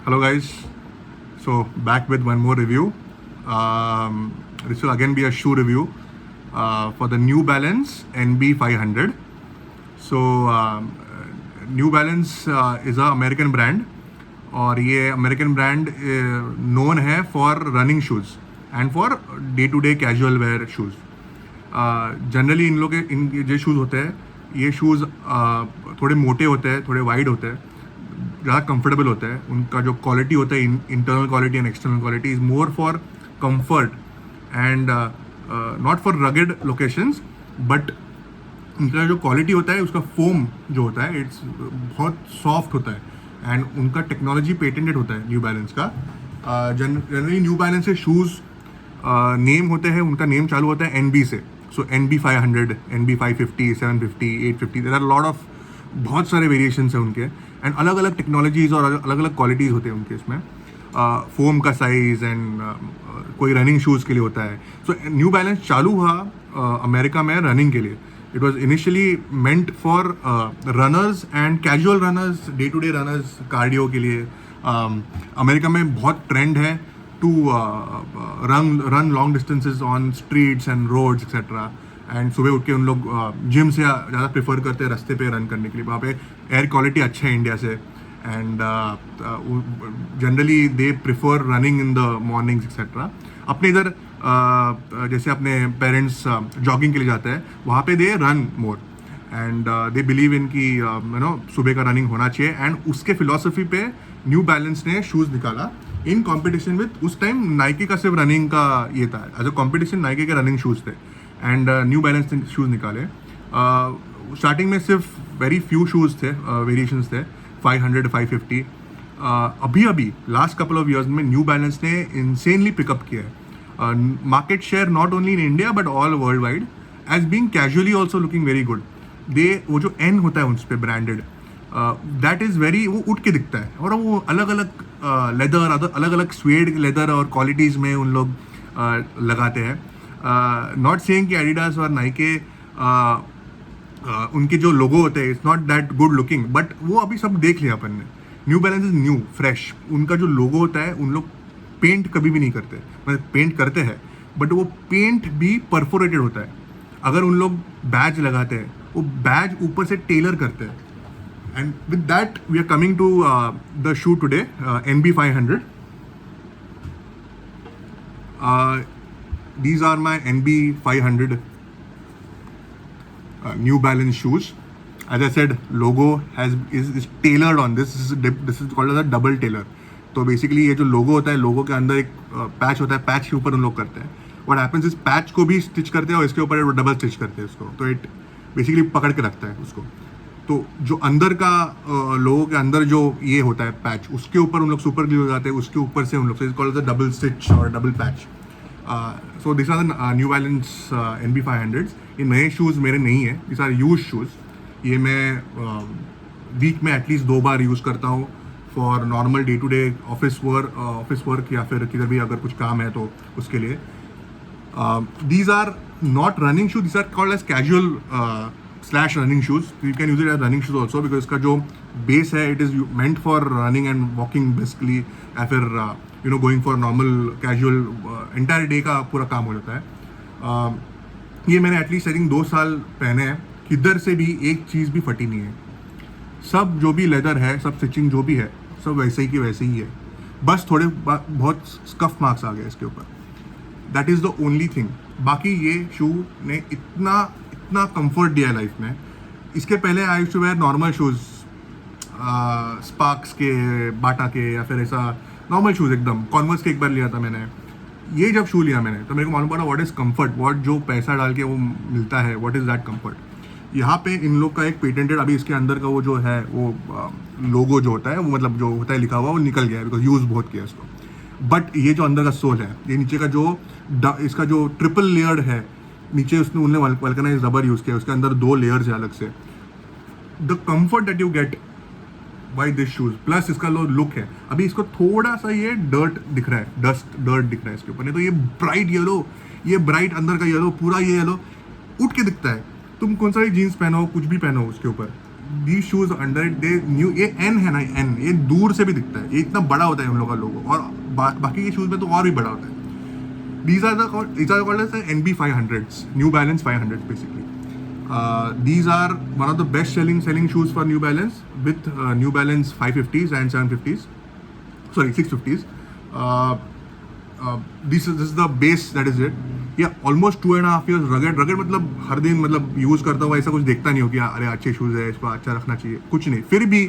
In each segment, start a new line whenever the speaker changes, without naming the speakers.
Hello guys, so back with one more review. This will again be a shoe review for the New Balance NB 500. So New Balance is a American brand और ये American brand known है for running shoes and for day to day casual wear shoes. Generally इन लोग के इन जो shoes होते हैं ये शूज़ थोड़े मोटे होते हैं, थोड़े वाइड होते हैं, ज़्यादा कंफर्टेबल होता है. उनका जो क्वालिटी होता है internal quality and external quality is more for comfort and not for rugged locations. But उनका जो क्वालिटी होता है उसका फोम जो होता है इट्स बहुत सॉफ्ट होता है एंड उनका टेक्नोलॉजी पेटेंटेड होता है न्यू बैलेंस का. जनरली न्यू बैलेंस से शूज़ नेम होते हैं, उनका नेम चालू होता है NB से. So NB 500, NB 550, 750, 850, there are lot of बहुत सारे वेरिएशंस हैं उनके एंड अलग अलग टेक्नोलॉजीज और अलग अलग क्वालिटीज़ होते हैं उनके. इसमें फोम का साइज़ एंड कोई रनिंग शूज़ के लिए होता है. सो न्यू बैलेंस चालू हुआ अमेरिका में रनिंग के लिए. It was initially meant for runners and casual runners, day to day runners, cardio के लिए. अमेरिका में बहुत ट्रेंड है to run long distances on streets and roads etc. And सुबह उठ के उन लोग जिम से ज़्यादा प्रेफर करते हैं रास्ते पे रन करने के लिए. वहाँ पे एयर क्वालिटी अच्छा है इंडिया से and generally they prefer running in the mornings etcetera. अपने इधर जैसे अपने पेरेंट्स जॉगिंग के लिए जाते हैं वहाँ पे they run more and they believe in कि सुबह का रनिंग होना चाहिए. एंड उसके फिलॉसफी पे न्यू बैलेंस ने शूज़ निकाला इन कॉम्पिटिशन विथ. उस टाइम नाइकी का सिर्फ रनिंग का ये था, एज अ कॉम्पिटिशन नाइकी के रनिंग शूज़ थे एंड न्यू बैलेंस ने शूज़ निकाले. स्टार्टिंग में सिर्फ वेरी फ्यू शूज़ थे, वेरिएशंस थे 500, 550. अभी लास्ट कपल ऑफ ईयर्स में न्यू बैलेंस ने इंसेनली पिकअप किया है. Market share not only in India but all worldwide as being casually also looking very good. वो जो N होता है उस पर ब्रांडेड दैट इज़ वेरी, वो उठ के दिखता है और वो अलग अलग लेदर, अलग अलग स्वेड लेदर और क्वालिटीज़ में उन लोग लगाते हैं. नॉट सेइंग कि एडिडास और नाइके उनके जो लोगो होते हैं it's not that good looking, but वो अभी सब देख लिया अपन ने. New balance is new fresh. उनका जो लोगो होता है उन लोग पेंट कभी भी नहीं करते, मतलब पेंट करते हैं बट वो पेंट भी परफोरेटेड होता है. अगर उन लोग बैज लगाते हैं वो बैज ऊपर से टेलर करते हैं. And with that we are coming to the shoe today, NB 500. These are my NB 500 New Balance shoes. As I said, logo is tailored on this. This is called as a double tailor. तो basically ये जो लोगो होता है, लोगो के अंदर एक patch होता है, पैच के ऊपर उन लोग करते हैं. व्हाट हैपेंस इस पैच को भी स्टिच करते हैं और इसके ऊपर डबल स्टिच करते हैं उसको, तो इट बेसिकली पकड़ के रखता है उसको. तो जो अंदर का लोगो के अंदर जो ये होता है पैच, उसके ऊपर उन लोग सुपर ग्लू लगाते हैं, उसके ऊपर से उन लोग, it's called the double stitch और double patch. So this are the New Balance NB 500. ये नए शूज़ मेरे नहीं है, दिस आर यूज शूज़. ये मैं वीक में एटलीस्ट 2 बार यूज़ करता हूँ for normal day to day office work या फिर किधर भी अगर कुछ काम है तो उसके लिए. These are not running shoes, these are called as casual / running shoes. You can use it as running shoes also because इसका जो बेस है it is meant for running and walking basically, या फिर going for normal casual entire day का पूरा काम हो जाता है. ये मैंने एटलीस्ट आई थिंक 2 साल पहने हैं, किधर से भी एक चीज़ भी फटी नहीं है. सब जो भी लेदर है, सब स्टिचिंग जो भी है, सब वैसे ही की वैसे ही है. बस थोड़े बहुत स्कफ मार्क्स आ गए इसके ऊपर, that is the only thing. बाकी ये शू ने इतना कंफर्ट दिया है लाइफ में. इसके पहले I used to wear normal shoes, Sparx के, बाटा के, या फिर ऐसा नॉर्मल शूज़ एकदम. कॉन्वर्स के एक बार लिया था मैंने. ये जब शू लिया मैंने तो मेरे को मालूम पड़ा व्हाट इज़ कंफर्ट, व्हाट जो पैसा डाल के वो मिलता है, व्हाट इज़ दैट कंफर्ट. यहाँ पे इन लोग का एक पेटेंटेड, अभी इसके अंदर का वो जो है वो लोगो जो होता है वो मतलब जो होता है लिखा हुआ वो निकल गया है बिकॉज यूज़ बहुत किया इसको. बट ये जो अंदर का सोल है, ये नीचे का जो इसका जो ट्रिपल लेयर्ड है, नीचे उसने उन्होंने वल्कनाइज रबर यूज़ किया, उसके अंदर 2 लेयर्स है अलग से. The comfort that you get by this shoes plus इसका लुक है. अभी इसको थोड़ा सा ये डर्ट दिख रहा है, डर्ट दिख रहा है इसके ऊपर, नहीं तो ये ब्राइट येलो, ये ब्राइट अंदर का येलो, पूरा ये येलो उठ के दिखता है. तुम कौन सा भी जीन्स पहनो, कुछ भी पहनो उसके ऊपर, दी shoes under it they knew, ये एन है ना, एन ये दूर से भी दिखता है, ये इतना बड़ा होता है उन लोगों का लोगो, और बाकी के शूज में तो और भी बड़ा होता है. These are called as the NB 500s, New Balance 500s basically. These are one of the best selling shoes for New Balance, with New Balance 550s and 750s, sorry 650s. This is the base, that is it. ये almost 2.5 years rugged मतलब हर दिन मतलब use करता हुआ ऐसा कुछ देखता नहीं हो कि अरे अच्छे शूज़ है, इसको अच्छा रखना चाहिए, कुछ नहीं. फिर भी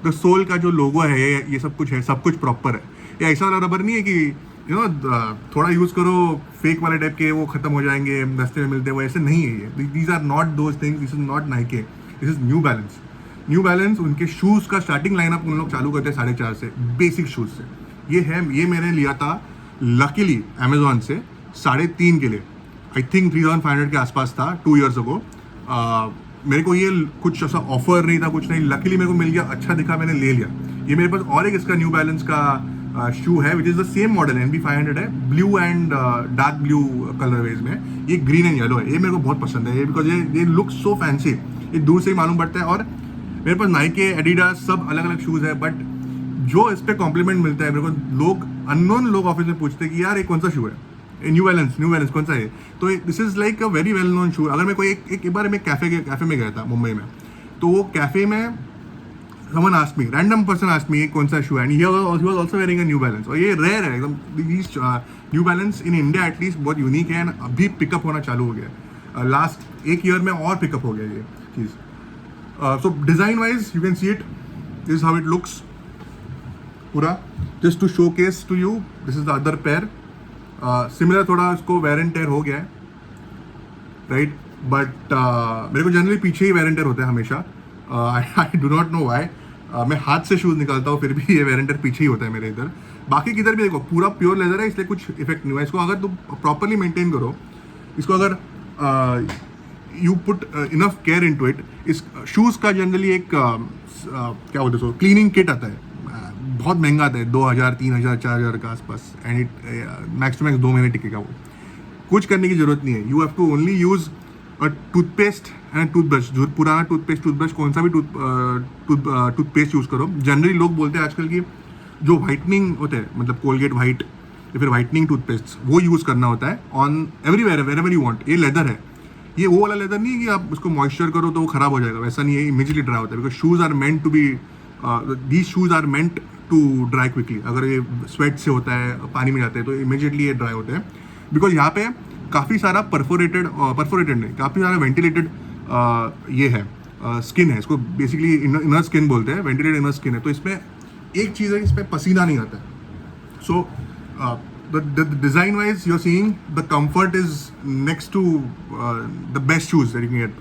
द सोल का जो लोगो है, ये सब कुछ है, सब कुछ प्रॉपर है. ये ऐसा वाला रबर नहीं है कि थोड़ा यूज़ करो फेक वाले टाइप के, वो खत्म हो जाएंगे रास्ते में मिलते हैं, वो ऐसे नहीं है ये. These are not those things. This is not Nike, this is New Balance. New Balance उनके शूज़ का स्टार्टिंग लाइनअप उन लोग चालू करते हैं 4.5 से, बेसिक शूज़ से. ये मैंने लिया था लकीली अमेजोन से 3.5 के लिए. आई थिंक 3,500 के आसपास था 2 years ago. मेरे को ये कुछ ऐसा ऑफर नहीं था, कुछ नहीं, लकीली मेरे को मिल गया, अच्छा दिखा, मैंने ले लिया. ये मेरे पास और एक इसका न्यू बैलेंस का शू है, which is the same model, NB 500 है, blue and dark blue colourways में. ये ग्रीन एंड येलो है. ये मेरे को बहुत पसंद है, ये बिकॉज ये लुक सो फैंसी. ये दूर से ही मालूम पड़ता है. और मेरे पास नाइके, एडिडास सब अलग अलग शूज़ है, बट जो इस पर कॉम्प्लीमेंट मिलता है मेरे को, अननोन लोग ऑफिस में पूछते हैं कि यार ये कौन सा शू है, न्यू बैलेंस कौन सा है. तो this is like a very well known shoe. अगर मैं कोई एक बार मैं कैफ़े में गया था मुंबई में, तो वो कैफ़े में someone asked me, random person asked me कौन सा शू है, and he was also wearing a New Balance. और ये रेयर है एकदम. These New Balance in India at least बहुत यूनिक है, and अभी पिकअप होना चालू हो गया. लास्ट 1 year में और पिकअप हो गया ये चीज़. So design wise you can see it. This is how it looks. पूरा just to showcase to you. This is the other pair. Similar थोड़ा इसको wear and tear हो गया है, right? But मेरे को जनरली पीछे ही wear and tear होता है हमेशा. I do not know why. मैं हाथ से शूज़ निकालता हूँ, फिर भी ये वेरेंटर पीछे ही होता है मेरे इधर. बाकी किधर भी देखो पूरा प्योर लेदर है, इसलिए कुछ इफेक्ट नहीं हुआ. इसको अगर तुम प्रॉपरली मेंटेन करो, इसको अगर you put enough care into it, इस शूज़ का जनरली एक क्या बोलते हैं, क्लीनिंग किट आता है. बहुत महंगा आता है, 2,000, 3,000, 4,000 के आसपास, and it max to max 2 महीने टिकेगा. वो कुछ करने की जरूरत नहीं है. You have to only use toothpaste and toothbrush. जो पुराना टूथपेस्ट कौन सा भी टूथपेस्ट यूज़ करो. जनरली लोग बोलते हैं आजकल की जो वाइटनिंग होते हैं, मतलब कोलगेट वाइट या फिर वाइटनिंग टूथपेस्ट, वो यूज़ करना होता है on everywhere wherever you want. ये लेदर है, ये वो वाला लेदर नहीं है कि आप उसको मॉइस्चर करो तो वो खराब हो जाएगा, वैसा नहीं है. इमीजिएटली ड्राई होता है, because shoes are meant to be, these shoes are meant to dry quickly. अगर ये स्वेट से होता है, पानी में जाते हैं, तो इमीजिएटली ये ड्राई होते हैं. बिकॉज यहाँ पे काफ़ी सारा परफोरेटेड नहीं, काफ़ी सारा वेंटिलेटेड ये है, स्किन है. इसको बेसिकली इनर स्किन बोलते हैं, वेंटिलेटेड इनर स्किन है. तो इसमें एक चीज़ है, इसमें पसीना नहीं आता है. So the design wise you are seeing the comfort is next to the best shoes that you can get.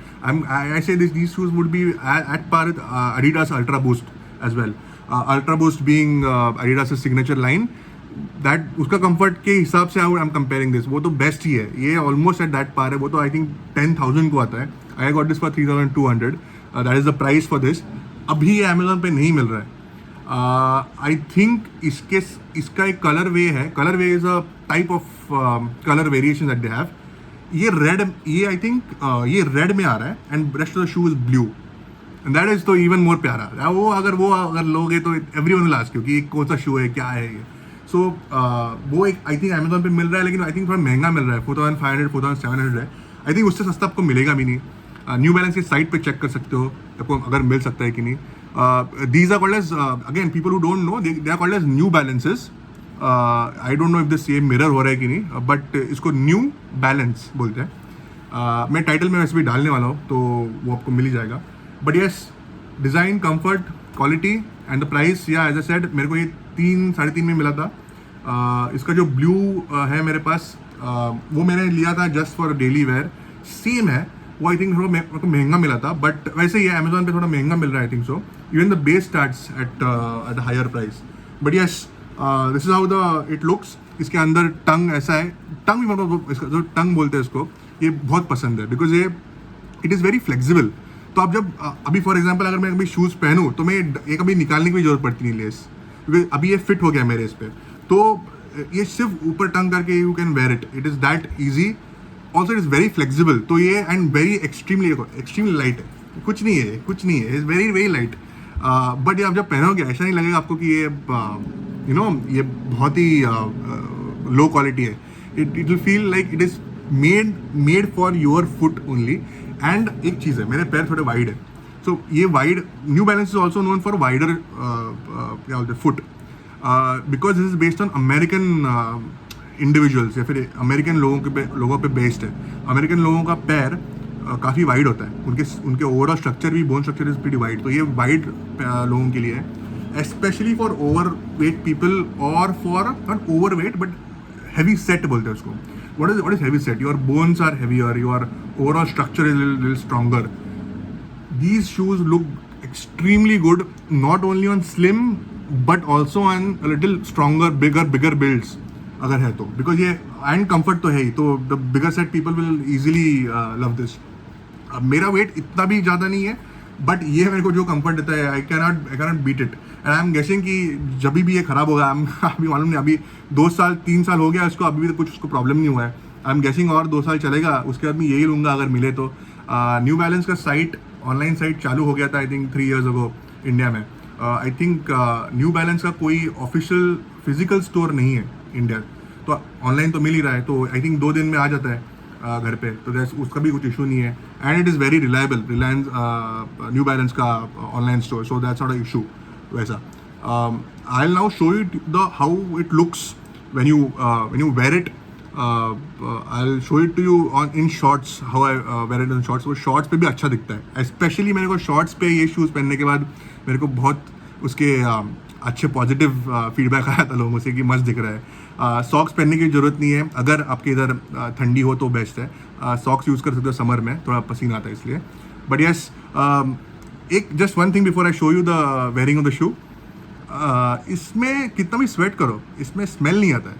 I say these shoes would be at par with Adidas Ultra Boost as well. Ultra Boost being Adidas' signature line. That उसका comfort के हिसाब से I am comparing this, वो तो best ही है. ये almost at that पार है. वो तो आई थिंक 10,000 को आता है. I got this for 3,200. That is the price for this. अभी ये अमेजोन पे नहीं मिल रहा है. आई थिंक इसका एक colour way is a type of colour variation that they have. ये आई थिंक ये रेड में आ रहा है, and rest of the shoe is blue, and that is तो इवन मोर प्यारा. वो अगर लोगे तो एवरीवन विल आस्क यू कि कौन सा शू है, क्या है ये. सो वो एक आई थिंक अमेजोन पे मिल रहा है, लेकिन आई थिंक थोड़ा महंगा मिल रहा है. 4,500, 4,700 है. आई थिंक उससे सस्ता आपको मिलेगा भी नहीं. न्यू बैलेंस की साइट पे चेक कर सकते हो आपको अगर मिल सकता है कि नहीं. These are called as, again people who don't know, they are called as New Balances. I don't know if this same mirror हो रहा है कि नहीं, बट इसको न्यू बैलेंस बोलते हैं. मैं टाइटल में वैसे भी डालने वाला हूँ, तो वो आपको मिल ही जाएगा. But yes, design, comfort, quality and the price, या एज अ सेड, मेरे को ये 3-3.5 में मिला था. इसका जो ब्लू है मेरे पास, वो मैंने लिया था just for daily wear. Same है वो, आई थिंक थोड़ा मेरे को महंगा मिला था, बट वैसे ही है अमेजोन पे थोड़ा महंगा मिल रहा है. I think so. Even the base starts at higher price. But yes, this is how the it looks. इसके अंदर टंग ऐसा है, टंग भी मतलब इसका जो टंग बोलते हैं इसको, ये बहुत पसंद है, बिकॉज ये इट इज़ वेरी फ्लेक्सिबल. तो आप जब अभी फॉर एग्जाम्पल अगर मैं कभी शूज़ पहनूँ तो मैं ये कभी निकालने की भी जरूरत पड़ती नहीं लेस, क्योंकि अभी ये फिट हो गया मेरे इस पर. तो ये सिर्फ ऊपर टंग करके you can wear it. It is that easy. Also it is very flexible. तो ये एंड वेरी एक्सट्रीमली लाइट है. कुछ नहीं है, कुछ नहीं है, it's very very light. But ये आप जब पहनोगे ऐसा नहीं लगेगा आपको कि ये ये बहुत ही लो क्वालिटी है। It will feel like it is made for your foot only. And एक चीज़ है, मेरे पैर थोड़े वाइड है, सो ये wide, new balance is also known for wider क्या बोलते हैं foot, because this is based on American individuals या फिर अमेरिकन लोगों पे बेस्ड है। अमेरिकन लोगों का पैर काफ़ी वाइड होता है, उनके ओवरऑल स्ट्रक्चर भी, bone structure is pretty wide, तो ये वाइड लोगों के लिए है, specially for over weight people और for not over weight but heavy set बोलते हैं उसको। what is heavy set? Your bones are heavier, your overall structure is a little stronger. These shoes look extremely good, not only on slim but also on a little stronger, bigger builds अगर है तो, because ये and comfort तो है ही, तो the bigger set people will easily love this. अब मेरा wait इतना भी ज़्यादा नहीं है, बट ये मेरे को जो कंफर्ट देता है, I cannot beat it. And I am guessing कि जब भी ये खराब होगा, अभी मालूम नहीं, अभी 2 साल 3 साल हो गया इसको, अभी भी तो कुछ उसको प्रॉब्लम नहीं हुआ है। आई एम गेसिंग और 2 साल चलेगा, उसके बाद मैं यही लूँगा अगर मिले तो। न्यू बैलेंस का साइट, ऑनलाइन साइट चालू हो गया था I think 3 years ago India में। आई थिंक न्यू बैलेंस का कोई ऑफिशियल फिजिकल स्टोर नहीं है इंडिया, तो ऑनलाइन तो मिल ही रहा है, तो आई थिंक 2 दिन में आ जाता है घर पे, तो उसका भी कुछ इशू नहीं है। And it is very reliable, Reliance New Balance का online store, so that's not a issue वैसा। I will now show you the how it looks when you wear it. I will show it to you on in shorts, how I wear it in shorts. वो shorts पे भी अच्छा दिखता है, specially मेरे को shorts पे ये शूज़ पहनने के बाद मेरे को बहुत उसके अच्छे पॉजिटिव फीडबैक आया था लोगों से कि मस्त दिख रहा है। सॉक्स पहनने की ज़रूरत नहीं है, अगर आपके इधर ठंडी हो तो बेस्ट है। सॉक्स यूज़ कर सकते हो समर में, थोड़ा पसीना आता है इसलिए। बट यस, एक just one thing before I show you the wearing of the shoe, इसमें कितना भी स्वेट करो इसमें स्मेल नहीं आता है।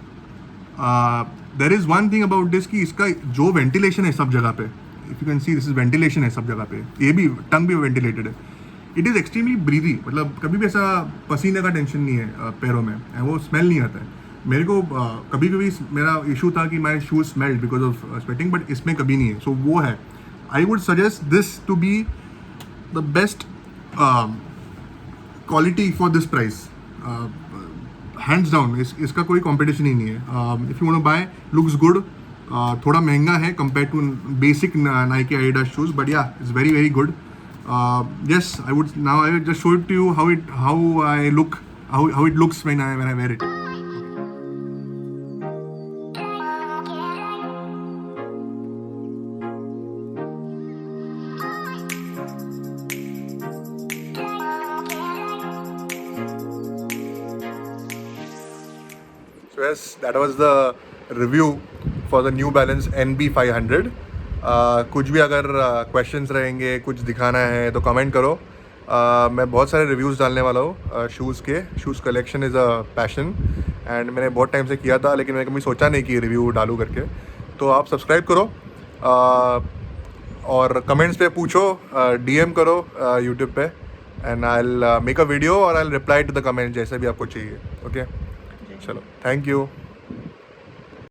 There is one thing about this कि इसका जो वेंटिलेशन है सब जगह पे, if you can see this is ventilation है सब जगह पे, ये भी टंग भी वेंटिलेटेड है। इट इज़ एक्सट्रीमली ब्रीदी, मतलब कभी भी ऐसा पसीने का टेंशन नहीं है पैरों में, वो स्मेल नहीं आता है। मेरे को कभी कभी मेरा इशू था कि my shoes smelled because of sweating, but इसमें कभी नहीं है, सो वो है। I would suggest this to be the best quality for this price, hands down. इसका कोई कॉम्पिटिशन ही नहीं है। If you want to buy, looks good, थोड़ा महंगा है compare to basic Nike Adidas shoes, but yeah it's very very good. Yes, I would just show it to you how I look, how it looks when I wear it. So yes, that was the review for the New Balance NB 500. कुछ भी अगर questions रहेंगे, कुछ दिखाना है तो comment करो। मैं बहुत सारे रिव्यूज़ डालने वाला हूँ शूज़ के। Shoes collection is a passion and मैंने बहुत टाइम से किया था, लेकिन मैंने कभी सोचा नहीं कि रिव्यू डालूँ करके। तो आप सब्सक्राइब करो और कमेंट्स पे पूछो, DM करो यूट्यूब पे, and I will make a video और I will reply to the comment जैसे भी आपको चाहिए। ओके, चलो, थैंक यू।